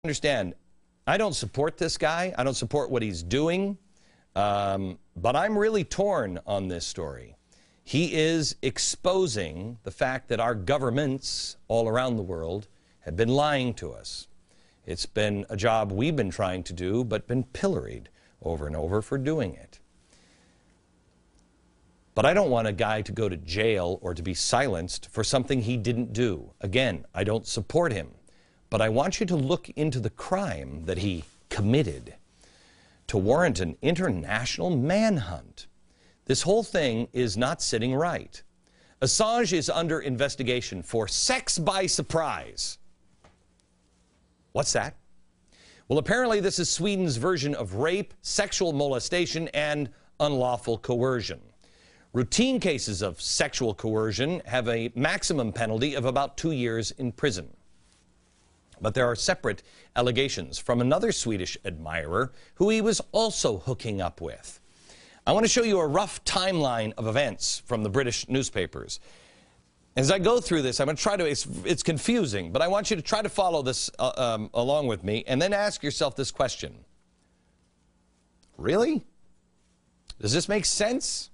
understand, I don't support this guy. I don't support what he's doing. But I'm really torn on this story. He is exposing the fact that our governments all around the world have been lying to us. It's been a job we've been trying to do, but been pilloried over and over for doing it. But I don't want a guy to go to jail or to be silenced for something he didn't do. Again, I don't support him. But I want you to look into the crime that he committed to warrant an international manhunt. This whole thing is not sitting right. Assange is under investigation for sex by surprise. What's that? Well, apparently this is Sweden's version of rape, sexual molestation, and unlawful coercion. Routine cases of sexual coercion have a maximum penalty of about 2 years in prison. But there are separate allegations from another Swedish admirer who he was also hooking up with. I want to show you a rough timeline of events from the British newspapers. As I go through this, I'm going to try to, it's confusing, but I want you to try to follow this along with me and then ask yourself this question. Really? Does this make sense?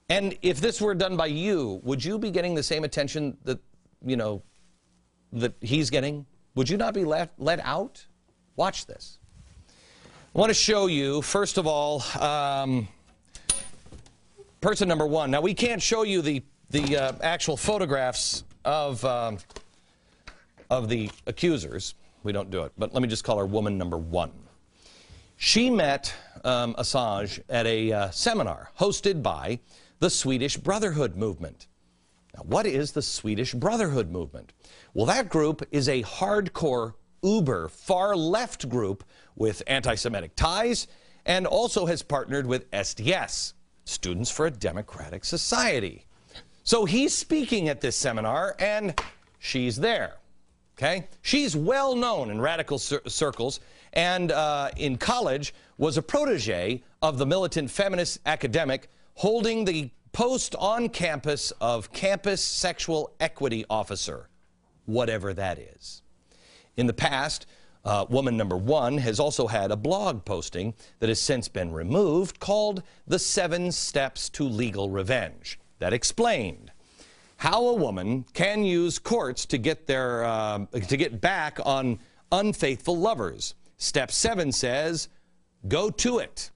And if this were done by you, would you be getting the same attention that, you know, that he's getting? Would you not be let out? Watch this. I want to show you, first of all, person number one. Now, we can't show you the actual photographs of the accusers. We don't do it. But let me just call her woman number one. She met Assange at a seminar hosted by the Swedish Brotherhood Movement. Now, what is the Swedish Brotherhood Movement? Well, that group is a hardcore, uber, far-left group with anti-Semitic ties and also has partnered with SDS, Students for a Democratic Society. So he's speaking at this seminar, and she's there, okay? She's well known in radical circles, and in college was a protege of the militant feminist academic holding the post on campus of Campus Sexual Equity Officer, whatever that is. In the past, woman number one has also had a blog posting that has since been removed called The 7 Steps to Legal Revenge, that explained how a woman can use courts to get back on unfaithful lovers. Step 7 says, go to it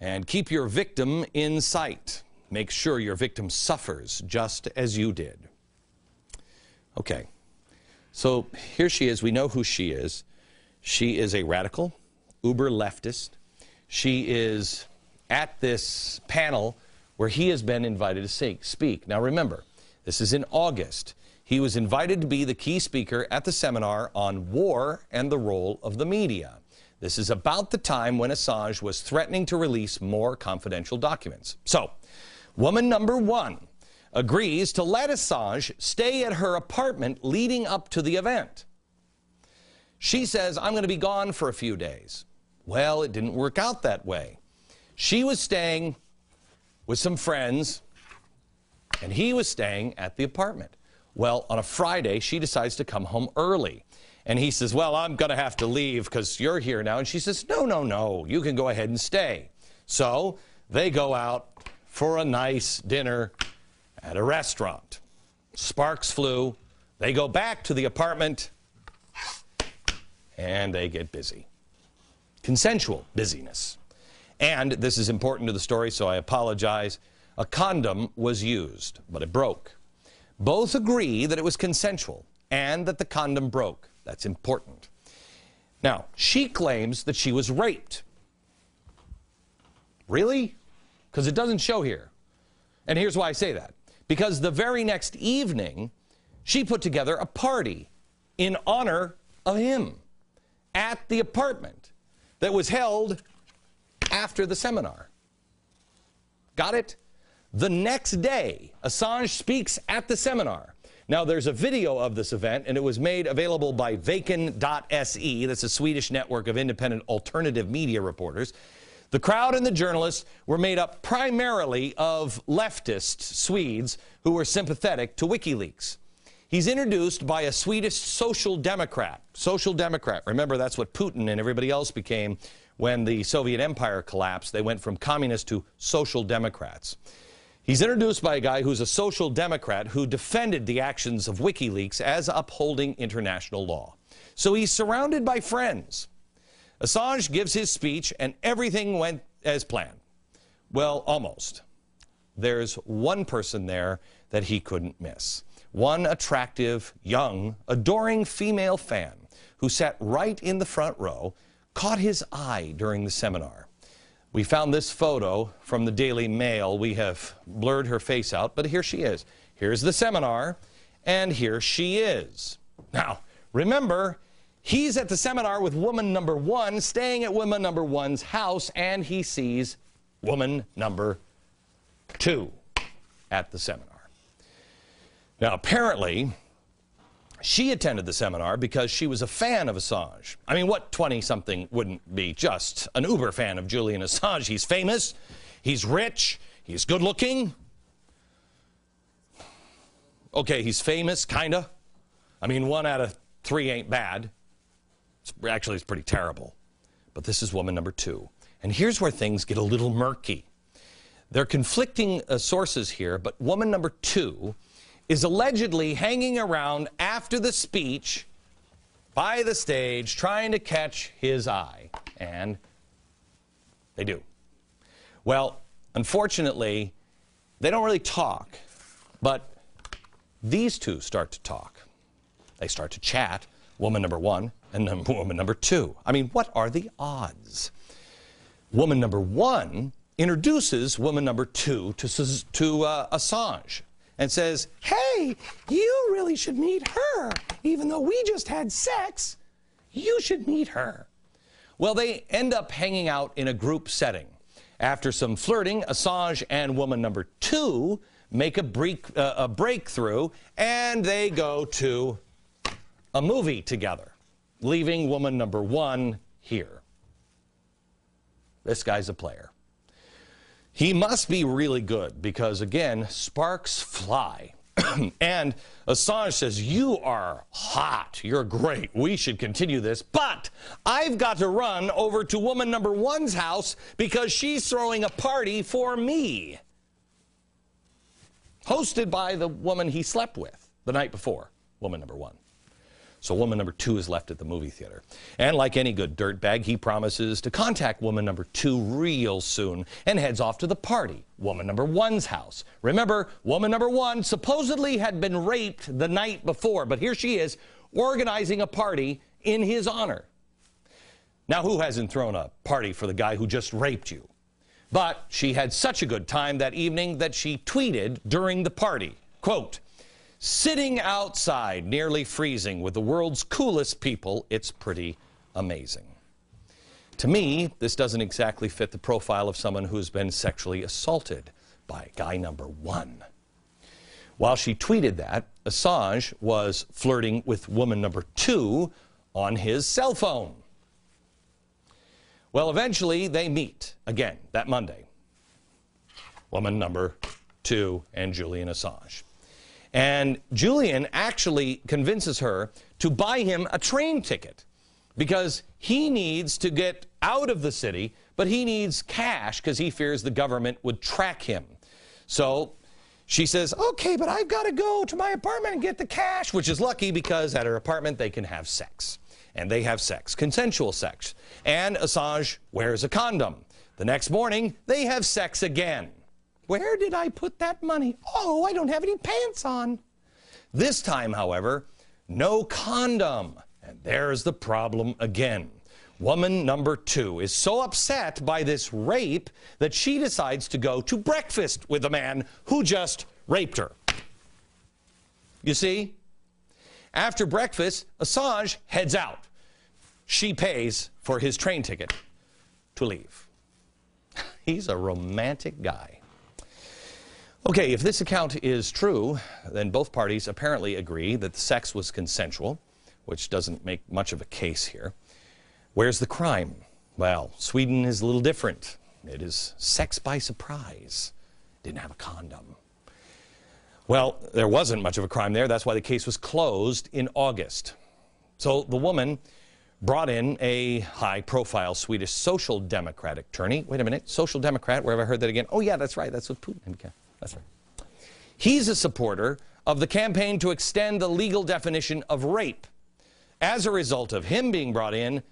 and keep your victim in sight. Make sure your victim suffers just as you did. Okay, so here she is. We know who she is. She is a radical, uber leftist. She is at this panel where he has been invited to speak. Now remember, this is in August. He was invited to be the key speaker at the seminar on war and the role of the media. This is about the time when Assange was threatening to release more confidential documents. So, woman number one agrees to let Assange stay at her apartment leading up to the event. She says, I'm going to be gone for a few days. Well, it didn't work out that way. She was staying with some friends, and he was staying at the apartment. Well, on a Friday, she decides to come home early. And he says, well, I'm going to have to leave because you're here now. And she says, no, no, no, you can go ahead and stay. So they go out for a nice dinner at a restaurant. Sparks flew. They go back to the apartment, and they get busy. Consensual busyness. And this is important to the story, so I apologize. A condom was used, but it broke. Both agree that it was consensual and that the condom broke. That's important. Now, she claims that she was raped. Really? Because it doesn't show here. And here's why I say that. Because the very next evening, she put together a party in honor of him at the apartment that was held after the seminar. Got it? The next day, Assange speaks at the seminar. Now, there's a video of this event, and it was made available by Vaken.se. That's a Swedish network of independent alternative media reporters. The crowd and the journalists were made up primarily of leftist Swedes who were sympathetic to WikiLeaks. He's introduced by a Swedish social democrat. Social democrat. Remember, that's what Putin and everybody else became when the Soviet Empire collapsed. They went from communist to social democrats. He's introduced by a guy who's a social democrat who defended the actions of WikiLeaks as upholding international law. So he's surrounded by friends. Assange gives his speech and everything went as planned. Well, almost. There's one person there that he couldn't miss. One attractive, young, adoring female fan who sat right in the front row caught his eye during the seminar. We found this photo from the Daily Mail. We have blurred her face out, but here she is. Here's the seminar, and here she is. Now, remember, he's at the seminar with woman number one, staying at woman number one's house, and he sees woman number two at the seminar. Now, apparently, she attended the seminar because she was a fan of Assange. I mean, what 20-something wouldn't be just an uber fan of Julian Assange? He's famous, he's rich, he's good-looking. Okay, he's famous, kinda. I mean, 1 out of 3 ain't bad. Actually, it's pretty terrible. But this is woman number 2. And here's where things get a little murky. They're conflicting sources here, but woman number 2 is allegedly hanging around after the speech by the stage trying to catch his eye. And they do. Well, unfortunately, they don't really talk, but these two start to talk. They start to chat, woman number 1 and woman number 2. I mean, what are the odds? Woman number 1 introduces woman number 2 to Assange and says, hey, you really should meet her. Even though we just had sex, you should meet her. Well, they end up hanging out in a group setting. After some flirting, Assange and woman number 2 make a breakthrough, and they go to a movie together, leaving woman number 1 here. This guy's a player. He must be really good because, again, sparks fly. And Assange says, you are hot. You're great. We should continue this. But I've got to run over to woman number 1's house because she's throwing a party for me. Hosted by the woman he slept with the night before, woman number 1. So woman number 2 is left at the movie theater. And like any good dirtbag, he promises to contact woman number 2 real soon and heads off to the party, woman number 1's house. Remember, woman number 1 supposedly had been raped the night before, but here she is organizing a party in his honor. Now, who hasn't thrown a party for the guy who just raped you? But she had such a good time that evening that she tweeted during the party, quote, sitting outside, nearly freezing, with the world's coolest people, it's pretty amazing. To me, this doesn't exactly fit the profile of someone who's been sexually assaulted by guy number 1. While she tweeted that, Assange was flirting with woman number 2 on his cell phone. Well, eventually they meet again that Monday. Woman number 2 and Julian Assange. And Julian actually convinces her to buy him a train ticket because he needs to get out of the city, but he needs cash because he fears the government would track him. So she says, okay, but I've got to go to my apartment and get the cash, which is lucky because at her apartment they can have sex. And they have sex, consensual sex. And Assange wears a condom. The next morning, they have sex again. Where did I put that money? Oh, I don't have any pants on. This time, however, no condom. And there's the problem again. Woman number 2 is so upset by this rape that she decides to go to breakfast with the man who just raped her. You see? After breakfast, Assange heads out. She pays for his train ticket to leave. He's a romantic guy. Okay, if this account is true, then both parties apparently agree that the sex was consensual, which doesn't make much of a case here. Where's the crime? Well, Sweden is a little different. It is sex by surprise. Didn't have a condom. Well, there wasn't much of a crime there. That's why the case was closed in August. So the woman brought in a high-profile Swedish social democrat attorney. Wait a minute, social democrat, where have I heard that again? Oh, yeah, that's right, that's what Putin, okay, that's right. He's a supporter of the campaign to extend the legal definition of rape. As a result of him being brought in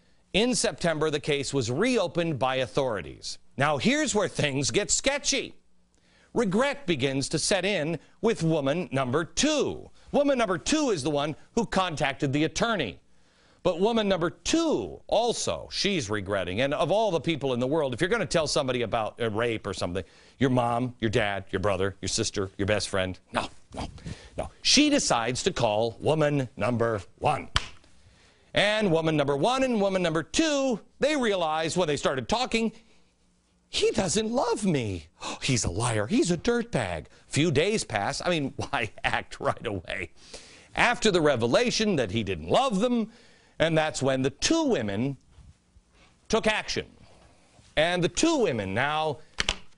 September, the case was reopened by authorities. Now, here's where things get sketchy. Regret begins to set in with woman number 2. Woman number 2 is the one who contacted the attorney. But woman number 2 also, she's regretting. And of all the people in the world, if you're going to tell somebody about a rape or something, your mom, your dad, your brother, your sister, your best friend, no. She decides to call woman number 1. And woman number 1 and woman number 2, they realize when they started talking, he doesn't love me. Oh, he's a liar. He's a dirtbag. Few days pass. I mean, why act right away? After the revelation that he didn't love them, and that's when the 2 women took action. And the 2 women now,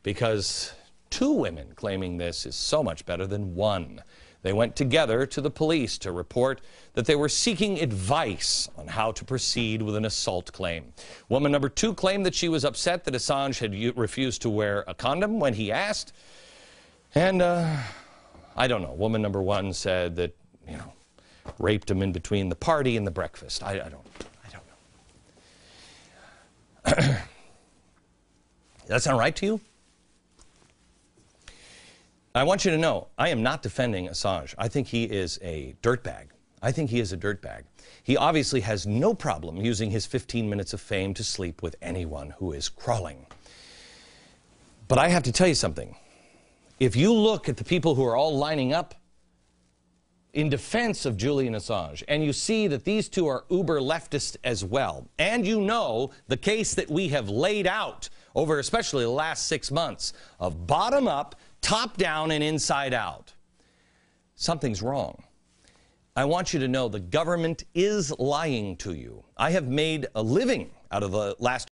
because 2 women claiming this is so much better than 1, they went together to the police to report that they were seeking advice on how to proceed with an assault claim. Woman number 2 claimed that she was upset that Assange had refused to wear a condom when he asked. And I don't know. Woman number 1 said that, raped him in between the party and the breakfast. I don't know. Does that sound right to you? I want you to know, I am not defending Assange. I think he is a dirtbag. He obviously has no problem using his 15 minutes of fame to sleep with anyone who is crawling. But I have to tell you something. If you look at the people who are all lining up in defense of Julian Assange, and you see that these 2 are uber leftist as well, and you know the case that we have laid out over especially the last 6 months of bottom up, top down, and inside out, something's wrong. I want you to know the government is lying to you. I have made a living out of the last